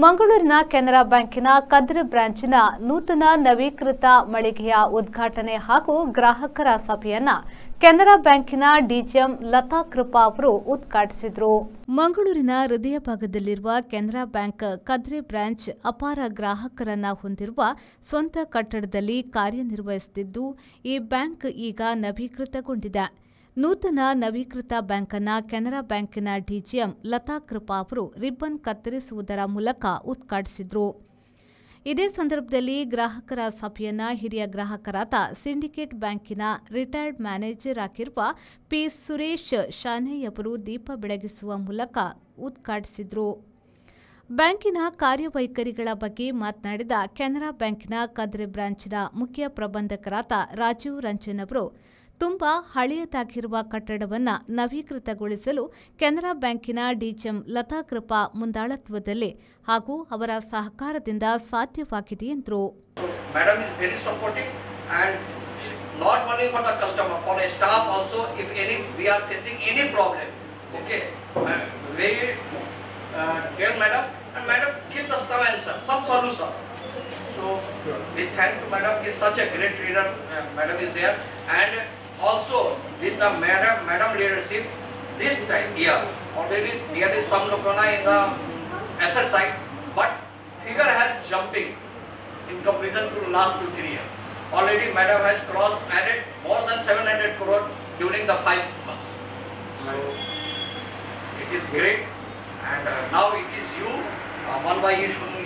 ಮಂಗಳೂರಿನ ಕೆನರಾ ಬ್ಯಾಂಕಿನ ಕದ್ರಿ ಬ್ರಾಂಚಿನ ನೂತನ ನವೀಕೃತ ಮಳಿಗೆಯ ಉದ್ಘಾಟನೆ ಹಾಗೂ ಗ್ರಾಹಕರ ಸಭೆಯನ್ನ ಕೆನರಾ ಬ್ಯಾಂಕಿನ ಡಿಜಿಎಂ ಲತಾ ಕೃಪಾ ಅವರು ಉದ್ಘಾಟಿಸಿದರು. ಮಂಗಳೂರಿನ ಹೃದಯ ಭಾಗದಲ್ಲಿರುವ ಕೆನರಾ ಬ್ಯಾಂಕ್ ಕದ್ರಿ ಬ್ರಾಂಚ್ ಅಪಾರ ಗ್ರಾಹಕರನ್ನ ಹೊಂದಿರುವ ಸ್ವಂತ ಕಟ್ಟಡದಲ್ಲಿ ಕಾರ್ಯನಿರ್ವಹಿಸುತ್ತಿದ್ದು, ಈ ಬ್ಯಾಂಕ್ ಈಗ ನವೀಕೃತಗೊಂಡಿದೆ. ನೂತನ ನವೀಕೃತ ಬ್ಯಾಂಕ್ ಅನ್ನು ಕೆನರಾ ಬ್ಯಾಂಕಿನ ಡಿಜಿಎಂ ಲತಾ ಕೃಪಾ ಅವರು ರಿಬ್ಬನ್ ಕತ್ತರಿಸುವುದರ ಮೂಲಕ ಉದ್ಘಾಟಿಸಿದರು. ಇದೇ ಸಂದರ್ಭದಲ್ಲಿ ಗ್ರಾಹಕರ ಸಭೆಯನ್ನ ಹಿರಿಯ ಗ್ರಾಹಕರಾದ ಸಿಂಡಿಕೇಟ್ ಬ್ಯಾಂಕಿನ ರಿಟೈರ್ಡ್ ಮ್ಯಾನೇಜರ್ ಆಗಿರುವ ಪಿ ಸುರೇಶ್ ಶಾನೆ ಅವರು ದೀಪ ಬೆಳಗಿಸುವ ಮೂಲಕ ಉದ್ಘಾಟಿಸಿದರು. ಬ್ಯಾಂಕಿನ ಕಾರ್ಯವೈಖರಿಗಳ ಬಗ್ಗೆ ಮಾತನಾಡಿದ ಕೆನರಾ ಬ್ಯಾಂಕಿನ ಕದ್ರಿ ಬ್ರಾಂಚಿನ ಮುಖ್ಯ ಪ್ರಬಂಧಕರಾದ ರಾಜೀವ್ ರಂಜನ್ ಅವರು, ತುಂಬಾ ಹಳೆಯದಾಗಿರುವ ಕಟ್ಟಡವನ್ನು ನವೀಕೃತಗೊಳಿಸಲು ಕೆನರಾ ಬ್ಯಾಂಕಿನ ಡಿಜಿಎಂ ಲತಾ ಕೃಪಾ ಮುಂದಾಳತ್ವದಲ್ಲಿ ಹಾಗೂ ಅವರ ಸಹಕಾರದಿಂದ ಸಾಧ್ಯವಾಗಿದೆ ಎಂದರು. Madam is very supportive and not only for the customer, for the staff also. If we are facing any problem, okay, we tell madam and madam give us some answer, some solution. So we thank to madam. Is such a great leader. Madam is there and. Also with the madam leadership this time here already there is some lokana in the asset side, but figure has jumping in comparison to last 2-3 years. Already madam has added more than 700 crore during the 5 months. So it is great and now it is you one by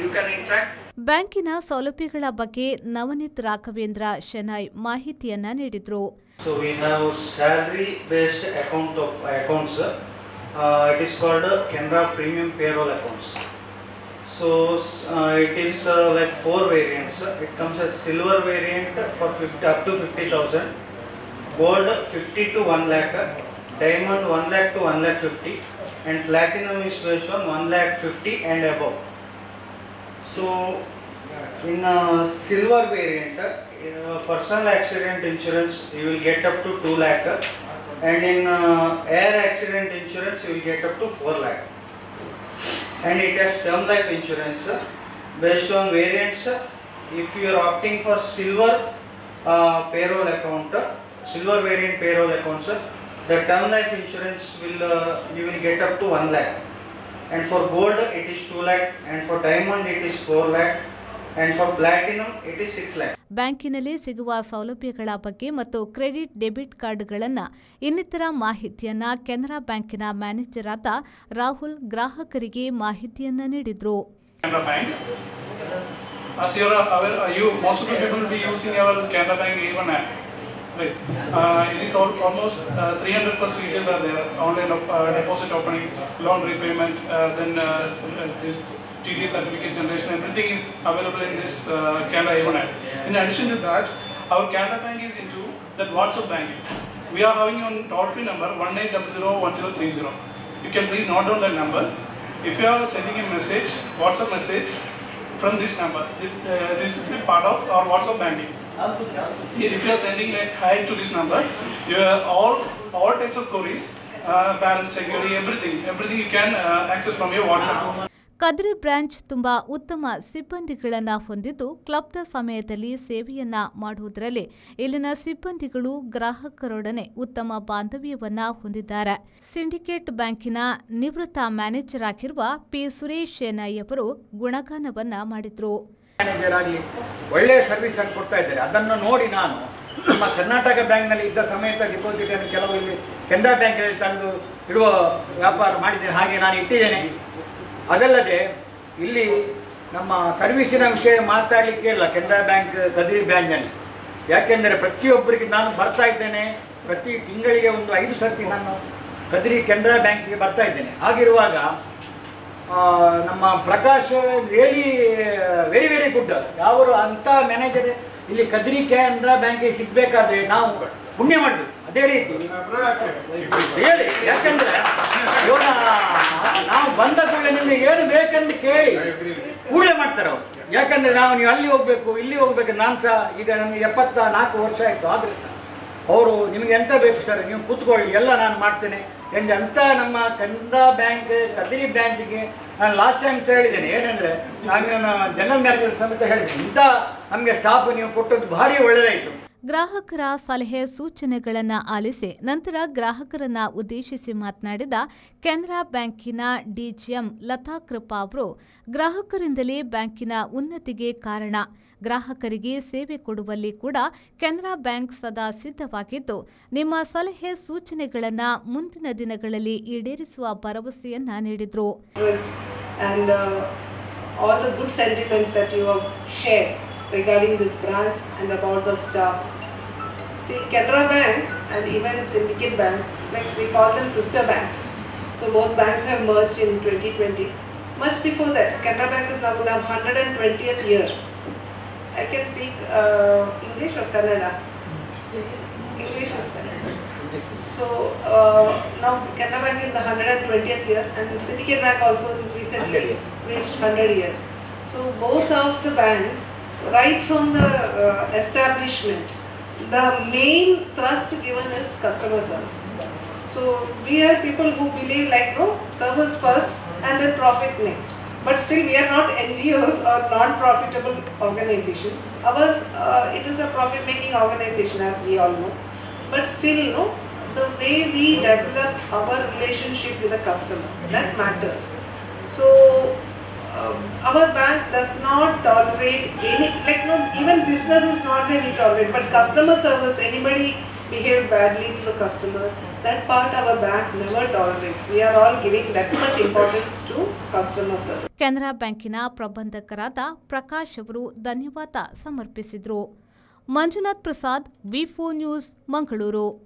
you can interact. ಬ್ಯಾಂಕಿನ ಸೌಲಭ್ಯಗಳ ಬಗ್ಗೆ ನವನೀತ್ ರಾಘವೇಂದ್ರ ಶೆನೈ ಮಾಹಿತಿಯನ್ನ ನೀಡಿದರು. So we have salary based accounts. It is called Canara Premium Payroll accounts. So it is like 4 variants. It comes as silver variant for up to 50,000, gold 50 to 1 lakh, diamond 1 lakh to 1 lakh 50, and platinum is based on 1 lakh 50 and above. So in silver variant, personal accident insurance you will get up to 2 lakh, and in air accident insurance you will get up to 4 lakh, and it has term life insurance based on variants. If you are opting for silver payroll account, silver variant payroll accounts, the term life insurance you will get up to 1 lakh, and for gold it is 2 lakh, and for diamond it is 4 lakh, and for platinum it is 6 lakh. ಬ್ಯಾಂಕಿನಲ್ಲಿ ಸಿಗುವ ಸೌಲಭ್ಯಗಳ ಬಗ್ಗೆ ಮತ್ತು credit debit ಕಾರ್ಡ್ಗಳನ್ನು ಇನ್ನಿತರ ಮಾಹಿತಿಯನ್ನ ಕೆನರಾ ಬ್ಯಾಂಕಿನ manager ಆದ ರಾಹುಲ್ ಗ್ರಾಹಕರಿಗೆ ಮಾಹಿತಿಯನ್ನ ನೀಡಿದರು. Canara Bank, as you are aware, most of the people will be using our Canara Bank A1 app. Right. It is almost 300 plus features are there. Online deposit opening, loan repayment, then this TD certificate generation, everything is available in this Canara A1 app. In addition to that, our Canara Bank is into that WhatsApp banking. We are having on toll-free number 18001030. You can please note down that number. If you are sending a message, WhatsApp message from this number, this is a part of our WhatsApp banking. If you are sending a hi to this number, you have all types of queries, balance, security, everything you can access from your WhatsApp. Kadri branch ತುಂಬಾ ಉತ್ತಮ ಸಿಬ್ಬಂದಿಗಳನ್ನು ಹೊಂದಿದ್ದು, ಕ್ಲಬ್ನ ಸಮಯದಲ್ಲಿ ಸೇವೆಯನ್ನ ಮಾಡುವುದರಲ್ಲಿ ಇಲ್ಲಿನ ಸಿಬ್ಬಂದಿಗಳು ಗ್ರಾಹಕರೊಡನೆ ಉತ್ತಮ ಬಾಂಧವ್ಯವನ್ನ ಹೊಂದಿದ್ದಾರೆ. ಸಿಂಡಿಕೇಟ್ ಬ್ಯಾಂಕಿನ ನಿವೃತ್ತ ಮ್ಯಾನೇಜರ್ ಆಗಿರುವ ಪಿ ಸುರೇಶ್ ಶೆನೈ ಅವರು ಗುಣಗಾನವನ್ನ ಮಾಡಿದ್ರು. ಮ್ಯಾನೇಜರ್ ಆಗಿ ಒಳ್ಳೆಯ ಸರ್ವಿಸ್ ಅನ್ನು ಕೊಡ್ತಾ ಇದ್ದಾರೆ. ಅದನ್ನು ನೋಡಿ ನಾನು ನಮ್ಮ ಕರ್ನಾಟಕ ಬ್ಯಾಂಕ್ನಲ್ಲಿ ಇದ್ದ ಸಮೇತ ಡಿಪಾಸಿಟ್ ಅನ್ನು ಕೆಲವು ಇಲ್ಲಿ ಕೆನರಾ ಬ್ಯಾಂಕ್ನಲ್ಲಿ ತಂದು ಇಡುವ ವ್ಯಾಪಾರ ಮಾಡಿದ್ದೇನೆ, ಹಾಗೆ ನಾನು ಇಟ್ಟಿದ್ದೇನೆ. ಅದಲ್ಲದೆ ಇಲ್ಲಿ ನಮ್ಮ ಸರ್ವಿಸಿನ ವಿಷಯ ಮಾತಾಡಲಿಕ್ಕೆ ಇಲ್ಲ ಕೆನರಾ ಬ್ಯಾಂಕ್ ಕದ್ರಿ ಬ್ರಾಂಚ್ನಲ್ಲಿ. ಯಾಕೆಂದರೆ ಪ್ರತಿಯೊಬ್ಬರಿಗೆ ನಾನು ಬರ್ತಾ ಇದ್ದೇನೆ, ಪ್ರತಿ ತಿಂಗಳಿಗೆ ಒಂದು 5 ಸರ್ತಿ ನಾನು ಕದ್ರಿ ಕೆನರಾ ಬ್ಯಾಂಕಿಗೆ ಬರ್ತಾ ಇದ್ದೇನೆ. ಹಾಗಿರುವಾಗ ನಮ್ಮ Prakash really very very good. ಅವರು ಅಂಥ ಮ್ಯಾನೇಜರ್ ಇಲ್ಲಿ ಕದ್ರಿ ಕೆನರಾ ಬ್ಯಾಂಕಿಗೆ ಸಿಗಬೇಕಾದ್ರೆ ನಾವು ಪುಣ್ಯ ಮಾಡಬೇಕು. ಅದೇ ರೀತಿ ರಿಯಲಿ, ಯಾಕೆಂದರೆ ಇವಾಗ ನಾವು ಬಂದ ಕೂಡಲೇ ನಿಮಗೆ ಏನು ಬೇಕೆಂದು ಕೇಳಿ ಕೂಡಲೇ ಮಾಡ್ತಾರೆ ಅವರು. ಯಾಕಂದರೆ ನೀವು ಅಲ್ಲಿ ಹೋಗಬೇಕು ಇಲ್ಲಿ ಹೋಗ್ಬೇಕು. ನಾನು ಸಹ ಈಗ ನಮಗೆ 74 ವರ್ಷ ಆಯಿತು. ಆದರೆ ಅವರು ನಿಮಗೆ ಎಂತ ಬೇಕು ಸರ್ ನೀವು ಕೂತ್ಕೊಳ್ಳಿ ಎಲ್ಲ ನಾನು ಮಾಡ್ತೇನೆ ಎಂದು ಅಂತ ನಮ್ಮ ಕೆನರಾ ಬ್ಯಾಂಕ್ ಕದ್ರಿ ಬ್ರಾಂಚ್ಗೆ ನಾನು ಲಾಸ್ಟ್ ಟೈಮ್ ಹೇಳಿದ್ದೇನೆ ಏನಂದರೆ ನಾನು ಜನರಲ್ ಮ್ಯಾನೇಜರ್ ಸಮೇತ ಹೇಳಿದ್ದೀನಿ, ಇಂಥ ನಮಗೆ ಸ್ಟಾಫ್ ನೀವು ಕೊಟ್ಟದ್ದು ಭಾರಿ ಒಳ್ಳೆಯದಾಯಿತು. ಗ್ರಾಹಕರ ಸಲಹೆ ಸೂಚನೆಗಳನ್ನು ಆಲಿಸಿ ನಂತರ ಗ್ರಾಹಕರನ್ನ ಉದ್ದೇಶಿಸಿ ಮಾತನಾಡಿದ ಕೆನರಾ ಬ್ಯಾಂಕಿನ ಡಿಜಿಎಂ ಲತಾ ಕೃಪಾ ಅವರು, ಗ್ರಾಹಕರಿಂದಲೇ ಬ್ಯಾಂಕಿನ ಉನ್ನತಿಗೆ ಕಾರಣ. ಗ್ರಾಹಕರಿಗೆ ಸೇವೆ ಕೊಡುವಲ್ಲಿ ಕೂಡ ಕೆನರಾ ಬ್ಯಾಂಕ್ ಸದಾ ಸಿದ್ಧವಾಗಿದ್ದು, ನಿಮ್ಮ ಸಲಹೆ ಸೂಚನೆಗಳನ್ನು ಮುಂದಿನ ದಿನಗಳಲ್ಲಿ ಈಡೇರಿಸುವ ಭರವಸೆಯನ್ನ ನೀಡಿದರು. Regarding this branch and about the staff. See, Canara Bank and even Syndicate Bank, like we call them sister banks. So both banks have merged in 2020. Much before that, Canara Bank is now in the 120th year. I can speak English or Kannada? English is better. So now Canara Bank is the 120th year, and Syndicate Bank also recently reached 100 years. So both of the banks, right from the establishment, the main thrust given is customer service. So we are people who believe like service first and then profit next. But still we are not NGOs or non-profitable organizations. Our it is a profit-making organization, as we all know. But still, the way we develop our relationship with the customer, that matters. So our bank does not tolerate any, even business is not that we tolerate, but customer service, anybody behave badly to the customer, that part our bank never tolerates. We are all giving that much importance to customer service. Canara ಬ್ಯಾಂಕಿನ ಪ್ರಬಂಧಕರಾದ ಪ್ರಕಾಶ್ ಅವರು ಧನ್ಯವಾದ ಸಮರ್ಪಿಸಿದರು. Manjunath Prasad, ವಿ4 news, Mangaluru.